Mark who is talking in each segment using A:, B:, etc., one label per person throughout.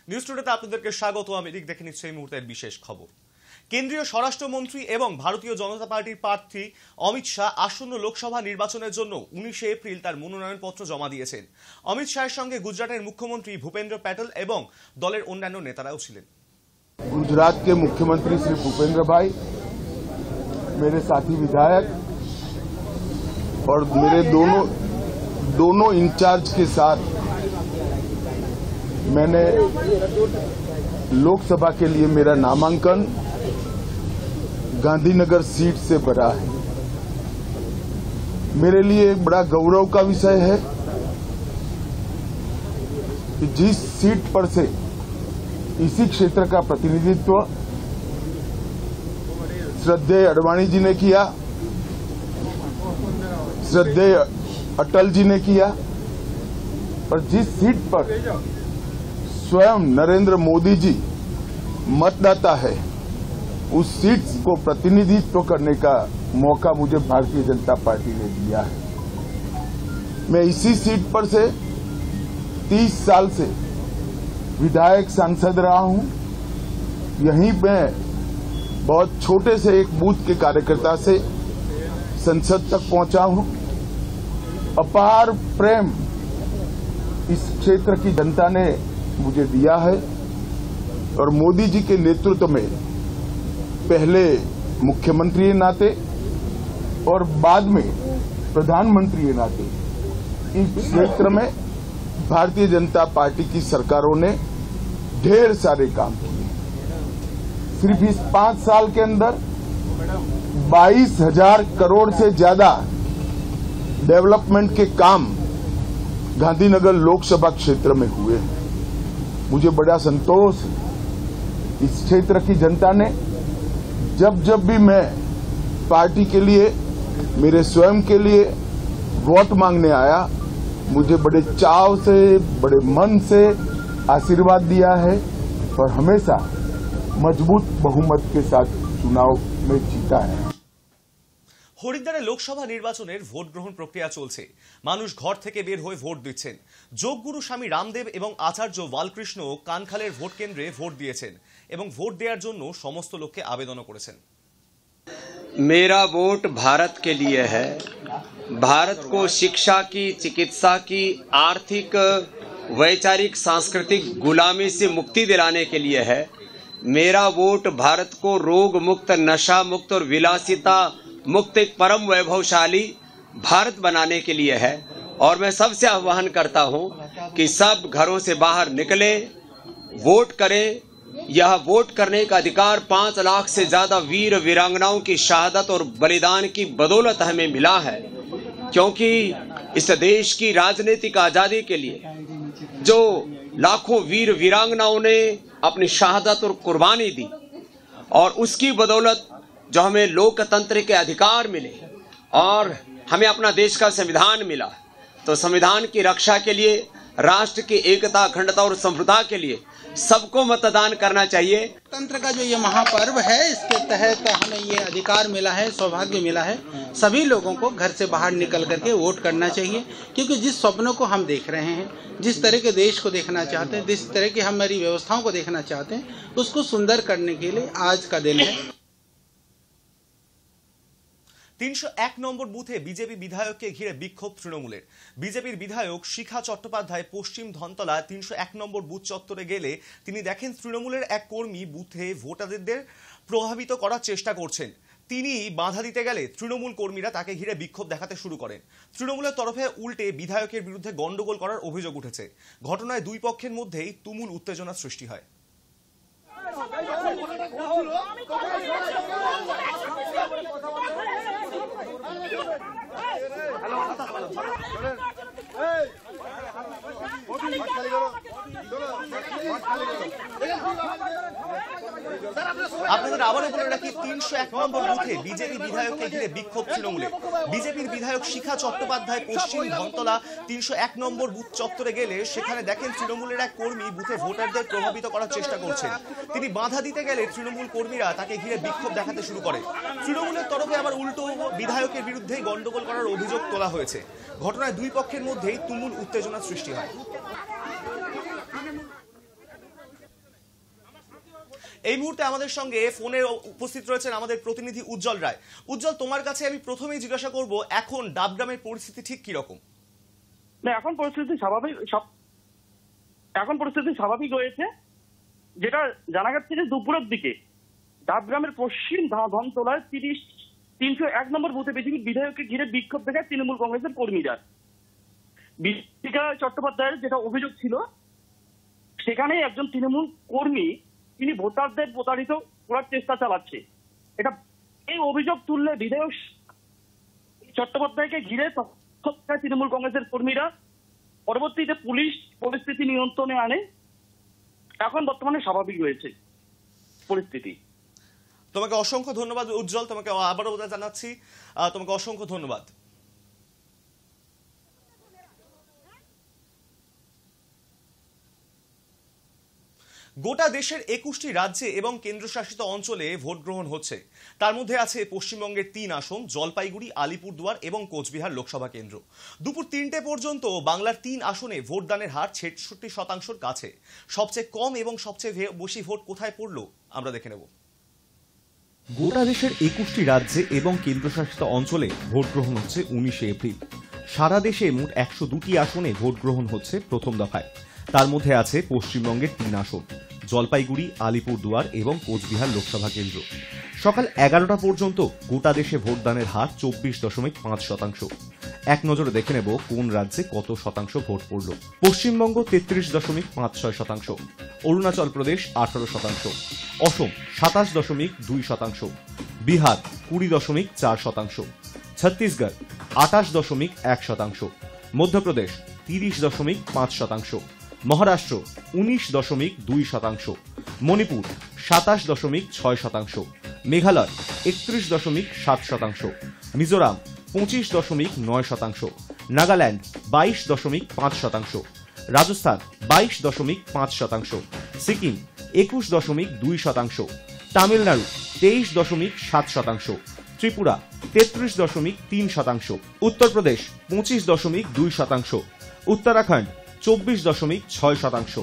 A: News টুডেতে আপনাদেরকে স্বাগত। আমি এদিক দেখে নিচ্ছি এই মুহূর্তের বিশেষ খবর। কেন্দ্রীয় স্বরাষ্ট্রমন্ত্রী এবং ভারতীয় জনতা পার্টির প্রার্থী অমিত শাহ আসন্ন লোকসভা নির্বাচনের জন্য 19 এপ্রিল তার মনোনয়নপত্র জমা দিয়েছেন। অমিত শাহের সঙ্গে গুজরাটের মুখ্যমন্ত্রী ভূপেন্দ্র প্যাটেল এবং দলের অন্যান্য নেতারাও ছিলেন।
B: गुजरात के मुख्यमंत्री श्री भूपेंद्र भाई, मेरे साथी विधायक और मेरे दोनों इंचार्ज के साथ मैंने लोकसभा के लिए मेरा नामांकन गांधीनगर सीट से भरा है। मेरे लिए एक बड़ा गौरव का विषय है कि जिस सीट पर से इसी क्षेत्र का प्रतिनिधित्व श्रद्धेय अडवाणी जी ने किया, श्रद्धेय अटल जी ने किया, और जिस सीट पर स्वयं नरेंद्र मोदी जी मतदाता है, उस सीट को प्रतिनिधित्व करने का मौका मुझे भारतीय जनता पार्टी ने दिया है। मैं इसी सीट पर से 30 साल से विधायक सांसद रहा हूं। यहीं मैं बहुत छोटे से एक बूथ के कार्यकर्ता से संसद तक पहुंचा हूं। अपार प्रेम इस क्षेत्र की जनता ने मुझे दिया है और मोदी जी के नेतृत्व में पहले मुख्यमंत्री के नाते और बाद में प्रधानमंत्री के नाते इस क्षेत्र में भारतीय जनता पार्टी की सरकारों ने ढेर सारे काम किए। सिर्फ इस 5 साल के अंदर 22,000 करोड़ से ज्यादा डेवलपमेंट के काम गांधीनगर लोकसभा क्षेत्र में हुए हैं। मुझे बड़ा संतोष है। इस क्षेत्र की जनता ने जब भी मैं पार्टी के लिए, मेरे स्वयं के लिए वोट मांगने आया, मुझे बड़े चाव से, बड़े मन से आशीर्वाद दिया है और हमेशा मजबूत बहुमत के साथ चुनाव में जीता है।
A: হরিদ্বারে লোকসভা নির্বাচনের ভোট গ্রহণ প্রক্রিয়া চলছে। মানুষ ঘর থেকে বের হয়ে ভোট দিচ্ছেন। যোগগুরু স্বামী রামদেব এবং আচার্য বালকৃষ্ণ কানখালের ভোট কেন্দ্রে ভোট দিয়েছেন এবং ভোট দেওয়ার জন্য সমস্ত লোককে আবেদন করেছেন।
C: मेरा वोट भारत के लिए है। भारत को शिक्षा की, चिकित्सा की, आर्थिक, वैचारिक, सांस्कृतिक गुलामी से मुक्ति दिलाने के लिए है। मेरा वोट भारत को रोग मुक्त, नशा मुक्त और विलासिता मुक्त एक परम वैभवशाली भारत बनाने के लिए है। और मैं सबसे आह्वान करता हूं कि सब घरों से बाहर निकले, वोट करें। यह वोट करने का अधिकार 5 लाख से ज्यादा वीर वीरांगनाओं की शहादत और बलिदान की बदौलत हमें मिला है, क्योंकि इस देश की राजनीतिक आजादी के लिए जो लाखों वीर वीरांगनाओं ने अपनी शहादत और कुर्बानी दी, और उसकी बदौलत जो हमें लोकतंत्र के अधिकार मिले और हमें अपना देश का संविधान मिला, तो संविधान की रक्षा के लिए, राष्ट्र की एकता, अखंडता और संप्रभुता के लिए सबको मतदान करना चाहिए।
D: तंत्र का जो ये महापर्व है, इसके तहत हमें ये अधिकार मिला है, सौभाग्य मिला है। सभी लोगों को घर से बाहर निकल करके वोट करना चाहिए, क्योंकि जिस स्वप्नों को हम देख रहे हैं, जिस तरह के देश को देखना चाहते हैं, जिस तरह की हमारी व्यवस्थाओं को देखना चाहते हैं, उसको सुंदर करने के लिए आज का दिन है।
A: 301 নম্বর বুথে বিজেপি বিধায়ককে ঘিরে বিক্ষোভ তৃণমূলের। বিজেপির বিধায়ক শিখা চট্টোপাধ্যায় পশ্চিম ধনতলা 301 নম্বর বুথ চত্বরে গেলে তিনি দেখেন তৃণমূলের এক কর্মী বুথে ভোটারদের প্রভাবিত করার চেষ্টা করছেন। তিনি বাধা দিতে গেলে তৃণমূল কর্মীরা তাকে ঘিরে বিক্ষোভ দেখাতে শুরু করেন। তৃণমূলের তরফে উল্টে বিধায়কের বিরুদ্ধে গন্ডগোল করার অভিযোগ উঠেছে। ঘটনায় দুই পক্ষের মধ্যেই তুমুল উত্তেজনার সৃষ্টি হয়। আপনাদের আবারও বলে রাখি, 301 নম্বর বুথে বিজেপি বিধায়ককে ঘিরে বিক্ষোভ তৃণমূলে। বিজেপির বিধায়ক শিখা চট্টোপাধ্যায় পশ্চিম ধনতলা 301 নম্বর বুথ চত্বরে গেলে সেখানে দেখেন তৃণমূলের এক কর্মী বুথে ভোটারদের প্রভাবিত করার চেষ্টা করছেন। তিনি বাধা দিতে গেলে তৃণমূল কর্মীরা তাকে ঘিরে বিক্ষোভ দেখাতে শুরু করে। তৃণমূলের তরফে আবার উল্টো বিধায়কের বিরুদ্ধে গন্ডগোল করার অভিযোগ তোলা হয়েছে। ঘটনায় দুই পক্ষের মধ্যেই তুমুল উত্তেজনার সৃষ্টি হয়। এই মুহূর্তে আমাদের সঙ্গে ফোনে উপস্থিত রয়েছেন আমাদের প্রতিনিধি উজ্জ্বল রায়। উজ্জ্বল, তোমার কাছে আমি প্রথমেই জিজ্ঞাসা করব, এখন ডাবগ্রামের পরিস্থিতি ঠিক কি রকম?
E: না, এখন পরিস্থিতি স্বাভাবিক রয়েছে। যেটা জানা যাচ্ছে যে দুপুরের দিকে ডাবগ্রামের পশ্চিম ধনতলায় 301 নম্বর বুথে বিজেপি বিধায়ককে ঘিরে বিক্ষোভ দেখায় তৃণমূল কংগ্রেসের কর্মীরা। বিধায়িকা চট্টোপাধ্যায়ের যেটা অভিযোগ ছিল, সেখানে একজন তৃণমূল কর্মী তিনি ভোটারদের প্রতারিত করার চেষ্টা চালাচ্ছে। এই অভিযোগ তুললে বিধায়ক চট্টোপাধ্যায়কে ঘিরে তৃণমূল কংগ্রেসের কর্মীরা, পরবর্তীতে পুলিশ পরিস্থিতি নিয়ন্ত্রণে আনে। এখন বর্তমানে স্বাভাবিক রয়েছে পরিস্থিতি।
A: তোমাকে অসংখ্য ধন্যবাদ উজ্জ্বল, তোমাকে আবারও জানাচ্ছি, তোমাকে অসংখ্য ধন্যবাদ। গোটা দেশের 21টি রাজ্যে এবং কেন্দ্রশাসিত অঞ্চলে ভোট গ্রহণ হচ্ছে। তার মধ্যে আছে পশ্চিমবঙ্গের 3 আসন, জলপাইগুড়ি, আলিপুরদুয়ার এবং কোচবিহার লোকসভা কেন্দ্র। দুপুর 3টে পর্যন্ত বাংলার 3 আসনে ভোটদানের হার 66% কাছে। সবচেয়ে কম এবং সবচেয়ে বেশি ভোট কোথায় পড়লো আমরা দেখে নেব। গোটা দেশের 21টি রাজ্যে এবং কেন্দ্রশাসিত অঞ্চলে ভোট গ্রহণ হচ্ছে 19শে এপ্রিল। সারা দেশে মোট 102টি আসনে ভোট গ্রহণ হচ্ছে প্রথম দফায়। তার মধ্যে আছে পশ্চিমবঙ্গের 3 আসন, জলপাইগুড়ি, আলিপুরদুয়ার এবং কোচবিহার লোকসভা কেন্দ্র। সকাল 11টা পর্যন্ত গোটা দেশে ভোটদানের হার 24.5%। এক নজরে দেখে নেব কোন রাজ্যে কত শতাংশ ভোট পড়ল। পশ্চিমবঙ্গ 33.56%, অরুণাচল প্রদেশ 18%, অসম 27.2%, বিহার 20.4%, ছত্তিশগড় 28.1%, মধ্যপ্রদেশ 30.5%, মহারাষ্ট্র 19.2%, মণিপুর 27.6%, মেঘালয় 31.7%, মিজোরাম 25.9%, নাগাল্যান্ড 22.5%, রাজস্থান 22.5%, সিকিম 21.2%, তামিলনাড়ু 23.7%, ত্রিপুরা 33.3%, উত্তরপ্রদেশ 25.2%, উত্তরাখণ্ড 24.6%,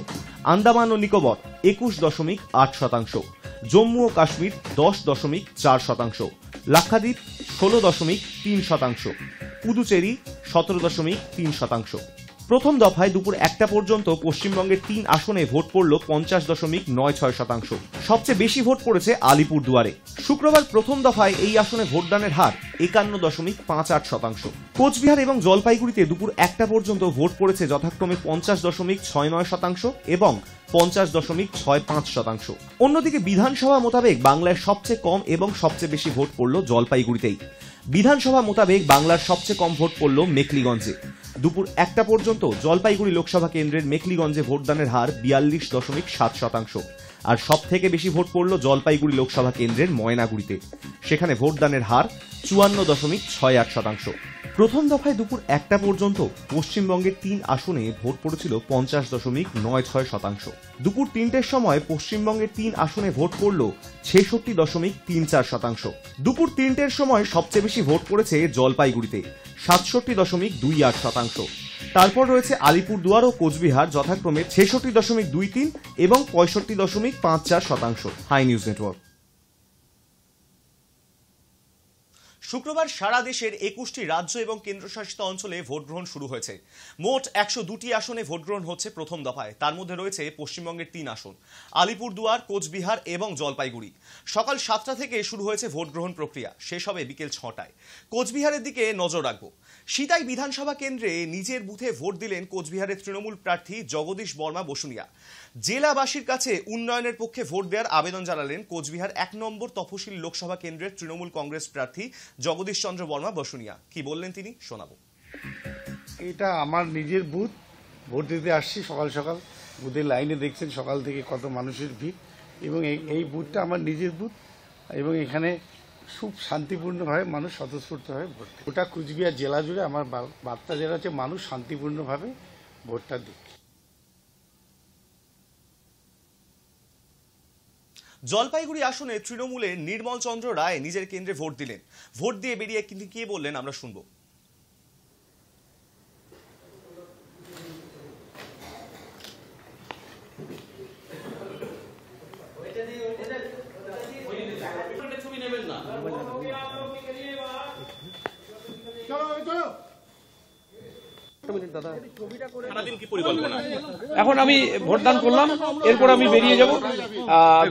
A: আন্দামান ও নিকোবর 21.8%, জম্মু ও কাশ্মীর 10.4%, লাক্ষাদ্বীপ 16.3%, পুদুচেরি 17.3%। প্রথম দফায় দুপুর 1টা পর্যন্ত পশ্চিমবঙ্গের 3 আসনে ভোট পড়ল 50.96%। সবচেয়ে বেশি ভোট পড়েছে আলিপুরদুয়ারে। শুক্রবার প্রথম দফায় এই আসনে ভোটদানের হার 51.58%। কোচবিহার এবং জলপাইগুড়িতে দুপুর 1টা পর্যন্ত ভোট পড়েছে যথাক্রমে 50.69% এবং 50.65%। অন্যদিকে বিধানসভা মোতাবেক বাংলার সবচেয়ে কম এবং সবচেয়ে বেশি ভোট পড়ল জলপাইগুড়িতেই। বিধানসভা মোতাবেক বাংলার সবচেয়ে কম ভোট পড়ল মেখলিগঞ্জে। দুপুর 1টা পর্যন্ত জলপাইগুড়ি লোকসভা কেন্দ্রের মেখলিগঞ্জে ভোটদানের হার 42.7%। আর সব থেকে বেশি ভোট পড়ল জলপাইগুড়ি লোকসভা কেন্দ্রের ময়নাগুড়িতে। সেখানে ভোটদানের হার 54.68%। প্রথম দফায় দুপুর 1টা পর্যন্ত পশ্চিমবঙ্গের 3 আসনে ভোট পড়েছিল 50.96%। দুপুর 3টের সময় পশ্চিমবঙ্গের 3 আসনে ভোট পড়ল 66.34%। দুপুর 3টের সময় সবচেয়ে বেশি ভোট পড়েছে জলপাইগুড়িতে 67.28%। তারপর রয়েছে আলিপুরদুয়ার ও কোচবিহার যথাক্রমে 66.23 এবং 65.54%। High news network. শুক্রবার সারা দেশের 21টি রাজ্য এবং কেন্দ্রশাসিত অঞ্চলে ভোট গ্রহণ শুরু হয়েছে। মোট 102টি আসনে ভোট গ্রহণ হচ্ছে প্রথম দফায়। তার মধ্যে রয়েছে পশ্চিমবঙ্গের 3 আসন, আলিপুরদুয়ার, কোচবিহার এবং জলপাইগুড়ি। সকাল 7টা থেকে শুরু হয়েছে ভোট গ্রহণ প্রক্রিয়া, শেষ হবে বিকেল 6টায়। কোচবিহারের দিকে নজর রাখবো। সিতাই বিধানসভা কেন্দ্রে নিজের বুথে ভোট দিলেন কোচবিহারের তৃণমূল প্রার্থী জগদীশ বর্মা বসুনিয়া। জেলাবাসীর কাছে উন্নয়নের পক্ষে ভোট দেওয়ার আবেদন জানালেন কোচবিহার 1 নম্বর তফসিল লোকসভা কেন্দ্রের তৃণমূল কংগ্রেস প্রার্থী জগদীশ চন্দ্র বর্মা বসুনিয়া। কি বললেন তিনি শোনাবো।
F: এটা আমার নিজের বুথ, ভোট দিতে আসছি সকাল সকাল। বুথের লাইনে দেখছেন সকাল থেকে কত মানুষের ভিড়, এবং এই বুথটা আমার নিজের বুথ, এবং এখানে খুব শান্তিপূর্ণভাবে মানুষ স্বতঃস্ফূর্তভাবে ভোট দেয়। গোটা কুচবিহার জেলা জুড়ে আমার বার্তা যেটা হচ্ছে মানুষ শান্তিপূর্ণভাবে ভোটটা দিক।
A: জলপাইগুড়ি আসনে তৃণমূলের নির্মল চন্দ্র রায় নিজের কেন্দ্রে ভোট দিলেন। ভোট দিয়ে বেরিয়ে কিন্তু কি বললেন আমরা শুনবো।
G: এখন আমি ভোটদান করলাম, এরপর আমি বেরিয়ে যাব।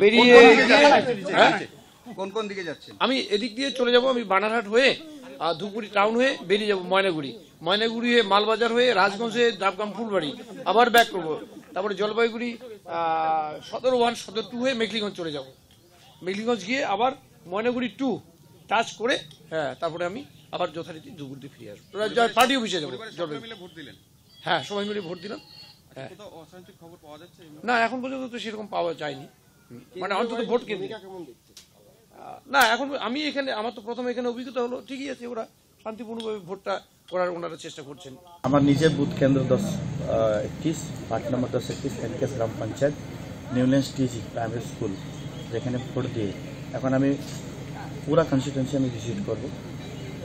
G: বেরিয়ে
H: কোন কোন দিকে যাচ্ছেন?
G: আমি এদিক দিয়ে চলে যাব, আমি বানারহাট হয়ে ধূপগুড়ি টাউন হয়ে বেরিয়ে যাব ময়নাগুড়ি, ময়নাগুড়ি হয়ে মালবাজার হয়ে রাজগঞ্জ হয়ে ডাবগ্রাম ফুলবাড়ি, আবার ব্যাক করবো, তারপরে জলপাইগুড়ি সদর 1 সদর 2 হয়ে মেঘলিগঞ্জ চলে যাব। মেঘলিগঞ্জ গিয়ে আবার ময়নাগুড়ি 2 টাচ করে তারপরে আমি আবার যথারীতি ধূপগুড়িতে ফিরে আসবো। পার্টি অফিসে যাবো। হ্যাঁ, সবাই মিলে ভোট দিলাম। হ্যাঁ, না এখন পর্যন্ত তো সেরকম পাওয়া যায়নি, মানে অন্তত ভোট কেন্দ্রে না। এখন আমি এখানে, আমার তো প্রথমে এখানে অভিজ্ঞতা হলো, ঠিকই আছে, ওরা শান্তিপূর্ণভাবে ভোটটা করার ওনারা চেষ্টা করছেন।
I: আমার নিজের বুথ কেন্দ্র 10-21 পার্ট নম্বর 10-21 এনকেএস গ্রাম panchayat Newlands TG primary school, যেখানে ভোট দিয়ে এখন আমি পুরা কনস্টিটুয়েন্সি আমি ভিজিট করবো।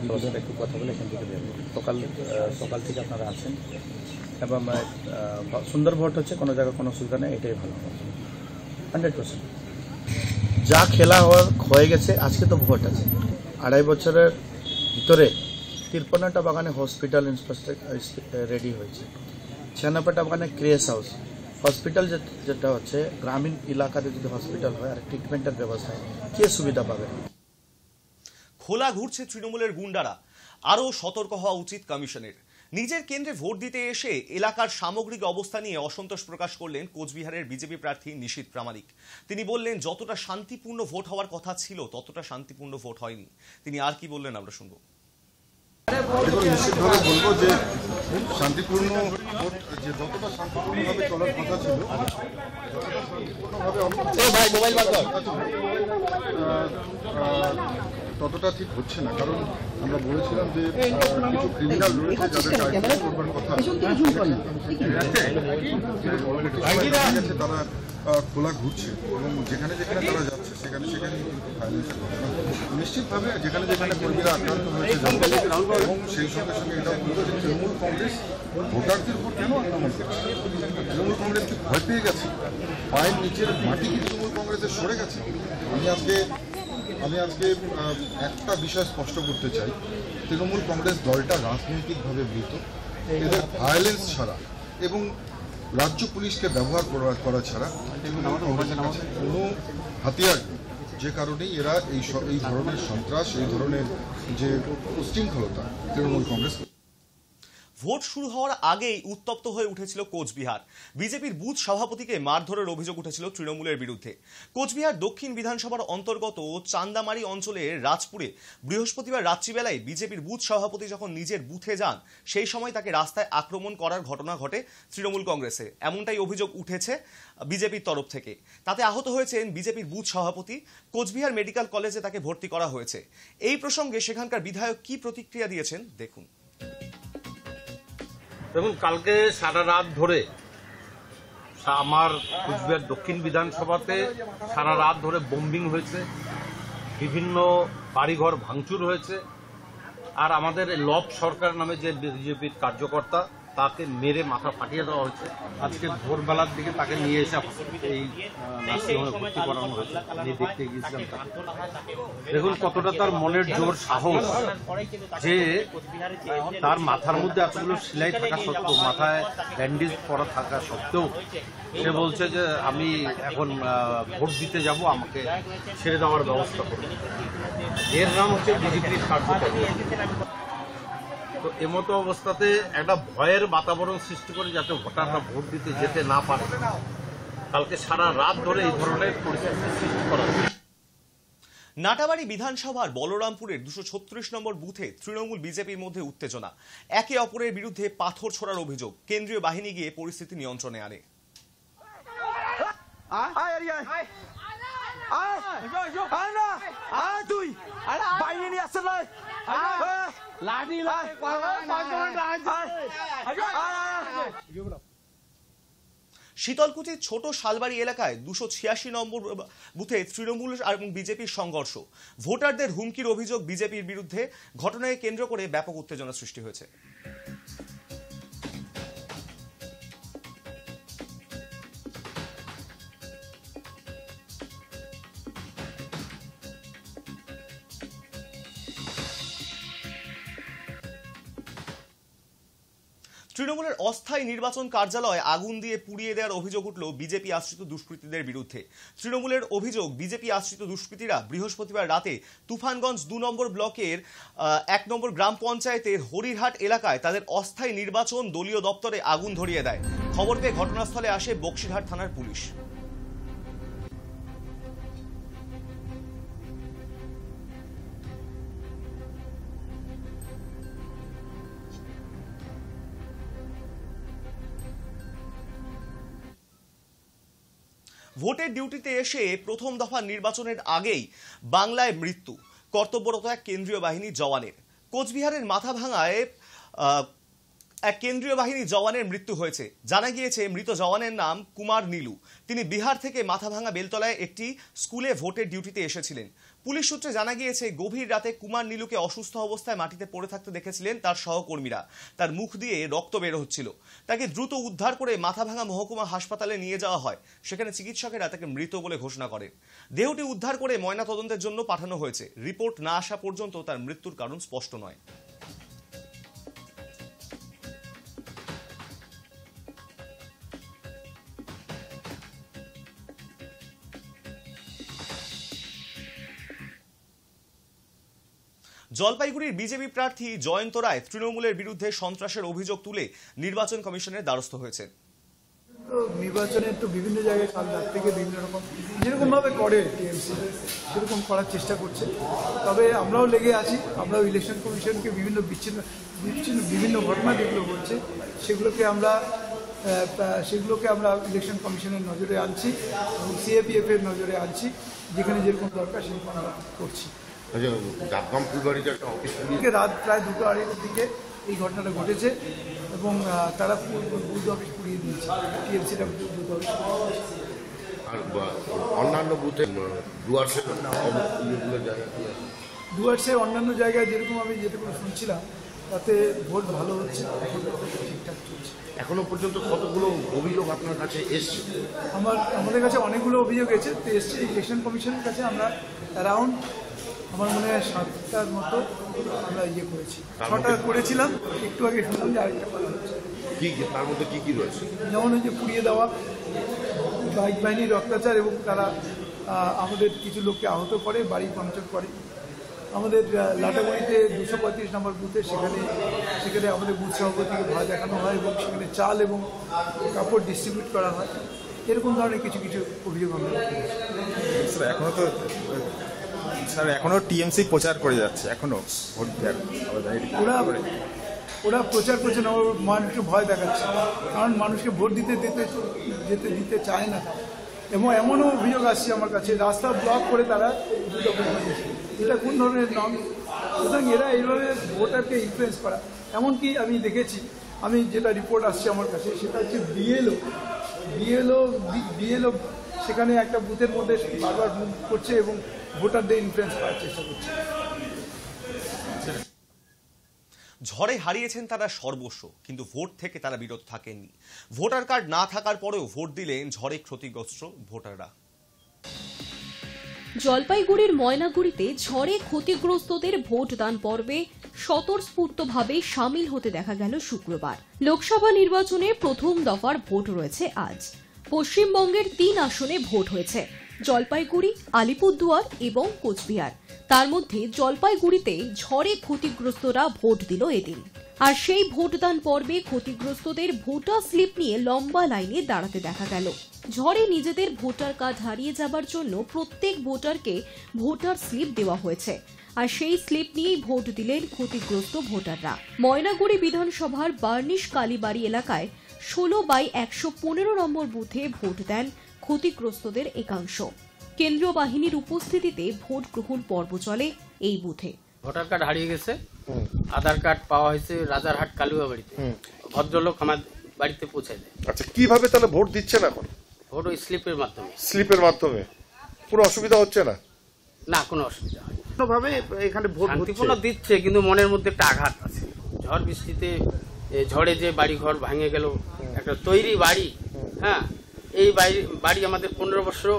I: সবার সাথে একটু কথা বলে এখান থেকে বেরোবো। সকাল থেকে আপনারা আছেন এবং সুন্দর ভোট হচ্ছে, কোনো জায়গায় কোনো অসুবিধা নেই, এটাই ভালো 100%। যা খেলা হয়ে গেছে, আজকে তো ভোট আছে। 2.5 বছরের ভিতরে 53টা বাগানে হসপিটাল ইনফ্রাস্ট্রাকচার রেডি হয়েছে, 96টা বাগানে ক্রেস হাউস, হসপিটাল যেটা হচ্ছে গ্রামীণ এলাকাতে যদি হসপিটাল হয় আর ট্রিটমেন্টের ব্যবস্থা হয়, কে সুবিধা পাবে?
A: খোলা ঘুরছে তৃণমূলের গুন্ডারা, আরও সতর্ক হওয়া উচিত কমিশনের। নিজের কেন্দ্রে ভোট দিতে এসে এলাকার সামগ্রিক অবস্থা নিয়ে অসন্তোষ প্রকাশ করলেন কোচবিহারের বিজেপি প্রার্থী নিশীথ প্রামাণিক। তিনি বললেন, যতটা শান্তিপূর্ণ ভোট হওয়ার কথা ছিল ততটা শান্তিপূর্ণ ভোট হয়নি। তিনি আর কি বললেন আমরা শুনবো।
B: নিশ্চিতভাবে বলবো যে শান্তিপূর্ণ ভোট যে যতটা শান্তিপূর্ণভাবে চলার কথা ছিল, ততটা ঠিক হচ্ছে না। কারণ আমরা বলেছিলাম যে কিছু ক্রিমিনাল রয়েছে যাদের কার্যক্রম করবার কথা, তারা খোলা ঘুরছে এবং যেখানে যেখানে তারা যাচ্ছে সেখানে সেখানে ভায়োলেন্সের ঘটনা। নিশ্চিতভাবে যেখানে যেখানে কর্মীরা আক্রান্ত হয়েছে এবং সেই সঙ্গে সঙ্গে এটা বলবো যে তৃণমূল কংগ্রেস ভোটারদের উপর কেন আক্রমণ করছে? তৃণমূল কংগ্রেস কি ভয় পেয়ে গেছে? পায়ের নিচের মাটি কি তৃণমূল কংগ্রেসের সরে গেছে? আমি আজকে একটা বিষয় স্পষ্ট করতে চাই, তৃণমূল কংগ্রেস দলটা রাজনৈতিকভাবে মৃত। এদের ভায়োলেন্স ছাড়া এবং রাজ্য পুলিশকে ব্যবহার করা ছাড়া তৃণমূল কংগ্রেসের কাছে কোনো হাতিয়ার নেই, যে কারণেই এরা এই ধরনের সন্ত্রাস, এই ধরনের যে উশৃঙ্খলতা তৃণমূল কংগ্রেস।
A: ভোট শুরু হওয়ার আগেই উত্তপ্ত হয়ে উঠেছিল কোচবিহার। বিজেপির বুথ সভাপতিকে মারধরের অভিযোগ উঠেছিল তৃণমূলের বিরুদ্ধে। কোচবিহার দক্ষিণ বিধানসভার অন্তর্গত চান্দামারি অঞ্চলের রাজপুরে বৃহস্পতিবার রাত্রিবেলায় বিজেপির বুথ সভাপতি যখন নিজের বুথে যান, সেই সময় তাকে রাস্তায় আক্রমণ করার ঘটনা ঘটে তৃণমূল কংগ্রেসে, এমনটাই অভিযোগ উঠেছে বিজেপির তরফ থেকে। তাতে আহত হয়েছেন বিজেপির বুথ সভাপতি। কোচবিহার মেডিকেল কলেজে তাকে ভর্তি করা হয়েছে। এই প্রসঙ্গে সেখানকার বিধায়ক কি প্রতিক্রিয়া দিয়েছেন দেখুন।
J: দেখুন, কালকে সারা রাত ধরে আমার কোচবিহার দক্ষিণ বিধানসভাতে সারা রাত ধরে বোম্বিং হয়েছে, বিভিন্ন বাড়িঘর ভাঙচুর হয়েছে, আর আমাদের লব সরকার নামে যে বিজেপির কার্যকর্তা তাকে মেরে মাথা ফাটিয়ে দেওয়া হয়েছে। আজকে ভোরবেলার দিকে তাকে নিয়ে এসে এই নার্সিংহোমে ভর্তি করানো হয়েছে। আমি দেখতে গিয়েছিলাম তাকে। দেখুন কতটা তার মনের জোর, সাহস, যে তার মাথার মধ্যে এতগুলো সেলাই থাকা সত্ত্বেও, মাথায় ব্যান্ডেজ করা থাকা সত্ত্বেও সে বলছে যে আমি এখন ভোট দিতে যাব, আমাকে ছেড়ে দেওয়ার ব্যবস্থা করবে। এর নাম হচ্ছে বিজেপির কার্যকর্তা। তো এমতো অবস্থাতে একটা ভয়ের বাতাবরণ সৃষ্টি করে যাতে ভোটাররা ভোট দিতে যেতে না পারে, কালকে সারা রাত ধরে এই ধরনের পরিস্থিতি সৃষ্টি করা হয়েছে।
A: নাটাবাড়ি বিধানসভার বলরামপুরের 236 নম্বর বুথে তৃণমূল বিজেপির মধ্যে উত্তেজনা। একে অপরের বিরুদ্ধে পাথর ছোড়ার অভিযোগ। কেন্দ্রীয় বাহিনী গিয়ে পরিস্থিতি নিয়ন্ত্রণে আনে। শীতলকুচির ছোট শালবাড়ি এলাকায় 286 নম্বর বুথে তৃণমূল এবং বিজেপির সংঘর্ষ। ভোটারদের হুমকির অভিযোগ বিজেপির বিরুদ্ধে। ঘটনাকে কেন্দ্র করে ব্যাপক উত্তেজনা সৃষ্টি হয়েছে। তৃণমূলের অস্থায়ী নির্বাচন কার্যালয়ে আগুন দিয়ে পুড়িয়ে দেওয়ার অভিযোগ উঠল বিজেপি আশ্রিত দুষ্কৃতীদের বিরুদ্ধে। তৃণমূলের অভিযোগ, বিজেপি আশ্রিত দুষ্কৃতীরা বৃহস্পতিবার রাতে তুফানগঞ্জ 2 নম্বর ব্লকের 1 নম্বর গ্রাম পঞ্চায়েতের হরিরহাট এলাকায় তাদের অস্থায়ী নির্বাচন দলীয় দপ্তরে আগুন ধরিয়ে দেয়। খবর পেয়ে ঘটনাস্থলে আসে বক্সিরহাট থানার পুলিশ। ভোটের ডিউটিতে এসে প্রথম দফা নির্বাচনের আগেই বাংলায় মৃত্যু কর্তব্যরত এক কেন্দ্রীয় বাহিনী জওয়ানের। কোচবিহারের মাথাভাঙায় এক কেন্দ্রীয় বাহিনী জওয়ানের মৃত্যু হয়েছে। জানা গিয়েছে মৃত জওয়ানের নাম কুমার নীলু। তিনি বিহার থেকে মাথাভাঙা বেলতলায় একটি স্কুলে ভোটের ডিউটিতে এসেছিলেন। পুলিশ সূত্রে জানা গিয়েছে গভীর রাতে কুমার নীলুকে অসুস্থ অবস্থায় মাটিতে পড়ে থাকতে দেখেছিলেন তার সহকর্মীরা। তার মুখ দিয়ে রক্ত বের হচ্ছিল। তাকে দ্রুত উদ্ধার করে মাথাভাঙা মহকুমা হাসপাতালে নিয়ে যাওয়া হয়। সেখানে চিকিৎসকেরা তাকে মৃত বলে ঘোষণা করেন। দেহটি উদ্ধার করে ময়নাতদন্তের জন্য পাঠানো হয়েছে। রিপোর্ট না আসা পর্যন্ত তার মৃত্যুর কারণ স্পষ্ট নয়। জলপাইগুড়ির বিজেপি প্রার্থী জয়ন্ত রায় তৃণমূলের বিরুদ্ধে সন্ত্রাসের অভিযোগ তুলে নির্বাচন কমিশনের দ্বারস্থ হয়েছেন।
K: নির্বাচনের তো বিভিন্ন জায়গায় কাল রাত থেকে বিভিন্ন রকম যেরকম ভাবে করে টিএমসি সেরকম করার চেষ্টা করছে। তবে আমরাও লেগে আছি। আমরাও ইলেকশন কমিশনকে বিভিন্ন ঘটনা যেগুলো বলছে সেগুলোকে আমরা ইলেকশন কমিশনের নজরে আনছি এবং সিএপিএফ এর নজরে আনছি। যেখানে যেরকম দরকার সেরকম আমরা করছি। রাত প্রায় 2:30 দিকে এই ঘটনাটা ঘটেছে এবং তারা বুথ অফিস পুড়িয়ে দিয়েছে। টিএমসিটা বুথ অফিস
L: অন্যান্য বুথে
K: ডুয়ার্সে অন্যান্য জায়গায় যেরকম আমি যেটুকু শুনছিলাম তাতে ভোট ভালো হচ্ছে, ঠিকঠাক চলছে।
L: এখনো পর্যন্ত কতগুলো অভিযোগ আপনার কাছে এসছে?
K: আমাদের কাছে অনেকগুলো অভিযোগ এসছে। ইলেকশন কমিশনের কাছে আমরা অ্যারাউন্ড আমার মনে হয় 7টার মতো আমরা করেছি। 6টা করেছিলাম, একটু আগে শুনলাম যে আরেকটা করা হচ্ছে।
L: তার মধ্যে কি রয়েছে?
K: যেমন ওই যে পুড়িয়ে দেওয়া, বাইক বাহিনীর অত্যাচার এবং তারা আমাদের কিছু লোককে আহত করে, বাড়ি ভাঙচুর করে। আমাদের লাটাগুড়িতে 235 নম্বর বুথে সেখানে আমাদের বুথ সভাপতিকে ভয় দেখানো হয় এবং সেখানে চাল এবং কাপড় ডিস্ট্রিবিউট করা হয়। এরকম ধরনের কিছু অভিযোগ আমরা
M: এখনো টিএমসি প্রচার করে যাচ্ছে। এখনো
K: ওরা প্রচার করছে না, মানুষকে ভয় দেখাচ্ছে। কারণ মানুষকে ভোট দিতে চায় না। এবং এমনও অভিযোগ আসছে আমার কাছে, রাস্তা ব্লক করে তারা এটা কোন ধরনের নন। সুতরাং এরা এইভাবে ভোটারকে ইনফ্লুয়েন্স করা। এমনকি আমি দেখেছি, আমি যেটা রিপোর্ট আসছে আমার কাছে সেটা হচ্ছে বিএলও সেখানে একটা বুথের মধ্যে বারবার মুভ করছে এবং ভোটারদের ইনফ্লুয়েন্স করার চেষ্টা করছে।
A: ঝড়ে হারিয়েছেন তারা সর্বস্ব, কিন্তু ভোট থেকে তারা বিরত থাকেননি। ভোটার কার্ড না থাকার পরেও ভোট দিলেন ঝড়ে ক্ষতিগ্রস্ত ভোটাররা।
N: জলপাইগুড়ির ময়নাগুড়িতে ঝড়ে ক্ষতিগ্রস্তদের ভোটদান পর্বে স্বতঃস্ফূর্তভাবে সামিল হতে দেখা গেল শুক্রবার। লোকসভা নির্বাচনে প্রথম দফার ভোট রয়েছে আজ। পশ্চিমবঙ্গের 3 আসনে ভোট হয়েছে, জলপাইগুড়ি, আলিপুরদুয়ার এবং কোচবিহার। তার মধ্যে জলপাইগুড়িতে ঝড়ে ক্ষতিগ্রস্তরা ভোট দিল এদিন। আর সেই ভোটদান পর্বে ক্ষতিগ্রস্তদের ভোটার স্লিপ নিয়ে লম্বা লাইনে দাঁড়াতে দেখা গেল। ঝড়ে নিজেদের ভোটার কার্ড হারিয়ে যাবার জন্য প্রত্যেক ভোটারকে ভোটার স্লিপ দেওয়া হয়েছে। আর সেই স্লিপ নিয়েই ভোট দিলেন ক্ষতিগ্রস্ত ভোটাররা। ময়নাগুড়ি বিধানসভার বার্নিশ কালীবাড়ি এলাকায় 16/115 নম্বর বুথে ভোট দেন ক্ষতিগ্রস্তদের একাংশ। কেন্দ্রীয় বাহিনীর উপস্থিতিতে ভোট গ্রহণ পর্ব চলে এই বুথে।
D: ভোটার কার্ড হারিয়ে গেছে, আধার কার্ড পাওয়া হয়েছে রাজারহাট কালুয়াবাড়িতে। ভদ্রলোক আমার বাড়িতে পৌঁছায় দেয়।
L: আচ্ছা, কিভাবে তাহলে ভোট দিচ্ছেন এখন?
D: ভোট ওই স্লিপের
L: মাধ্যমে। কোনো অসুবিধা হচ্ছে না?
D: না, কোনো অসুবিধা হয় না।
L: ভাবে এখানে ভোট
D: শান্তিপূর্ণ দিচ্ছে, কিন্তু মনের মধ্যে একটা আঘাত আছে। ঝড় বৃষ্টিতে ঝড়ে যে বাড়ি ঘর ভেঙে গেল, একটা তৈরি বাড়ি, হ্যাঁ, এই বাড়ি আমাদের 15 বছর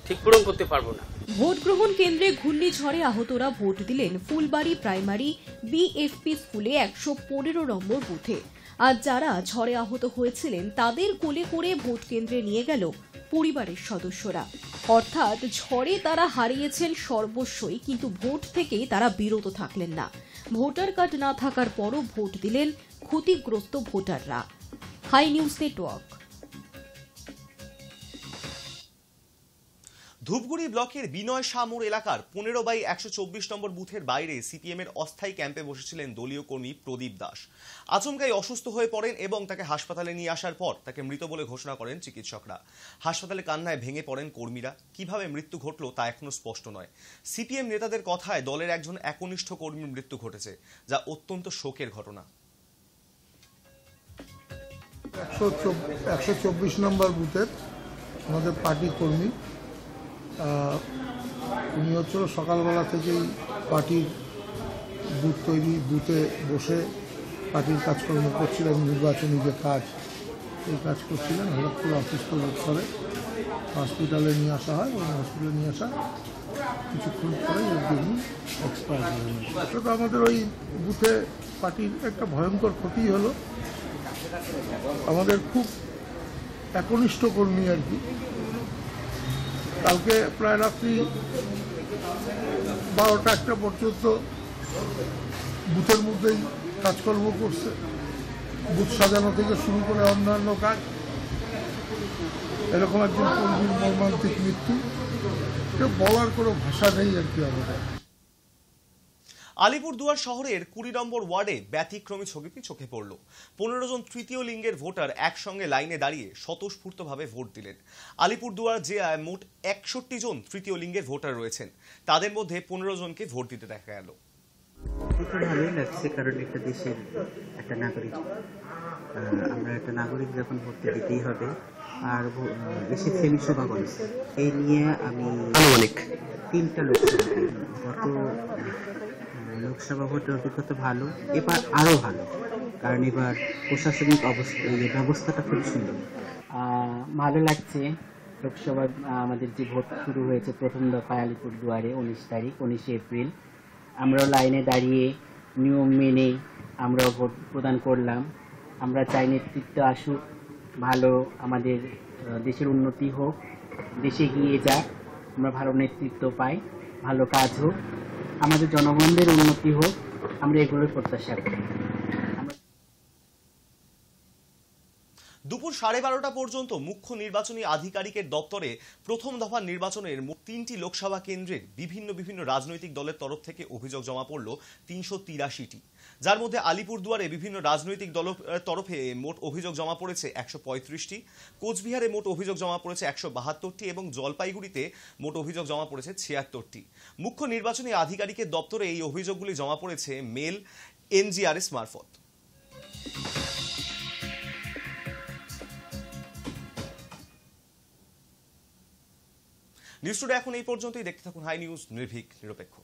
D: ঠিক পূরণ করতে পারবো না।
N: ভোট গ্রহণ কেন্দ্রে ঘূর্ণিঝড়ে আহতরা ভোট দিলেন ফুলবাড়ি প্রাইমারি বিএফপি স্কুলে 115 নম্বর বুথে। আর যারা ঝড়ে আহত হয়েছিলেন তাদের কোলে করে ভোট কেন্দ্রে নিয়ে গেল পরিবারের সদস্যরা। অর্থাৎ ঝড়ে তারা হারিয়েছেন সর্বস্বই, কিন্তু ভোট থেকে তারা বিরত থাকলেন না। ভোটার কার্ড না থাকার পরও ভোট দিলেন ক্ষতিগ্রস্ত ভোটাররা। High news network.
A: ধূপগুড়ি ব্লকের বিনয় শামুর এলাকার 15/124 নম্বর বুথের বাইরে সিপিএম এর অস্থায়ী ক্যাম্পে বসেছিলেন দলীয় কর্মী প্রদীপ দাস। আচমকাই অসুস্থ হয়ে পড়েন এবং তাকে হাসপাতালে নিয়ে আসার পর তাকে মৃত বলে ঘোষণা করেন চিকিৎসকরা। হাসপাতালে কান্নায় ভেঙে পড়েন কর্মীরা। কিভাবে মৃত্যু ঘটল তা এখনো স্পষ্ট নয়। সিপিএম নেতাদের কথায় দলের একজন একনিষ্ঠ কর্মীর মৃত্যু ঘটেছে, যা অত্যন্ত শোকের ঘটনা।
O: 124 নম্বর বুথের আমাদের পার্টি কর্মী, উনি হচ্ছিল সকালবেলা থেকেই পার্টির বুথে বসে পার্টির কাজকর্ম করছিলেন, নির্বাচনী যে কাজ এই কাজ করছিলেন। হঠাৎ করে অসুস্থ বোধ করে হসপিটালে নিয়ে আসা হয় এবং হসপিটালে নিয়ে আসা কিছুক্ষণ পরে তিনি এক্সপায়ার করেন। তো আমাদের ওই বুথে পার্টির একটা ভয়ঙ্কর ক্ষতি হলো। আমাদের খুব একনিষ্ঠ কর্মী আর কি। কালকে প্রায় রাত্রি 12টা-1টা পর্যন্ত বুথের মধ্যেই কাজকর্ম করছে, বুথ সাজানো থেকে শুরু করে অন্যান্য কাজ। এরকম একজন কর্মীর মর্মান্তিক মৃত্যু, বলার কোনো ভাষা নেই আর কি আমাদের।
A: আলিপুরদুয়ার শহরের 20 নম্বর ওয়ার্ডে ব্যতিক্রমী ছবিটি চোখে পড়ল। 15 জন তৃতীয় লিঙ্গের ভোটার একসঙ্গে লাইনে দাঁড়িয়ে স্বতঃস্ফূর্তভাবে ভোট দিলেন। আলিপুরদুয়ার জেলায় মোট 61 জন তৃতীয় লিঙ্গের ভোটার রয়েছেন। তাদের মধ্যে 15 জনকে ভোট দিতে দেখা গেল।
P: ভালোই লাগছে, কারণ একটা দেশের একটা নাগরিক, আমরা একটা নাগরিক যখন ভোট দিতেই হবে। আর দেশের সেমি সভাগণ এই নিয়ে আমি অনেক 3টা লোকসভা ভোটের অভিজ্ঞতা ভালো, এবার আরো ভালো, কারণ এবার প্রশাসনিক ব্যবস্থাটা খুব সুন্দর।
Q: ভালো লাগছে। লোকসভা আমাদের যে ভোট শুরু হয়েছে প্রথম দফায় আলিপুরদুয়ারে 19 এপ্রিল, আমরাও লাইনে দাঁড়িয়ে নিয়ম মেনে আমরাও ভোট প্রদান করলাম। আমরা চাই নেতৃত্ব আসুক, ভালো আমাদের দেশের উন্নতি হোক, দেশে এগিয়ে যাক, আমরা ভালো নেতৃত্ব পাই, ভালো কাজ হোক, আমাদের জনগণদের উন্নতি হোক, আমরা এগুলোর প্রত্যাশা করি।
A: দুপুর 12:30 পর্যন্ত মুখ্য নির্বাচনী আধিকারিকের দপ্তরে প্রথম দফা নির্বাচনের মোট 3টি লোকসভা কেন্দ্রের বিভিন্ন রাজনৈতিক দলের তরফ থেকে অভিযোগ জমা পড়ল 383টি, যার মধ্যে আলিপুরদুয়ারে বিভিন্ন রাজনৈতিক দলের তরফে মোট অভিযোগ জমা পড়েছে 135টি, কোচবিহারে মোট অভিযোগ জমা পড়েছে 172টি এবং জলপাইগুড়িতে মোট অভিযোগ জমা পড়েছে 76টি। মুখ্য নির্বাচনী আধিকারিকের দপ্তরে এই অভিযোগগুলি জমা পড়েছে মেল NGRS মারফত। নিউজ টুডে এখন এই পর্যন্তই। দেখতে থাকুন হাই নিউজ, নির্ভীক নিরপেক্ষ।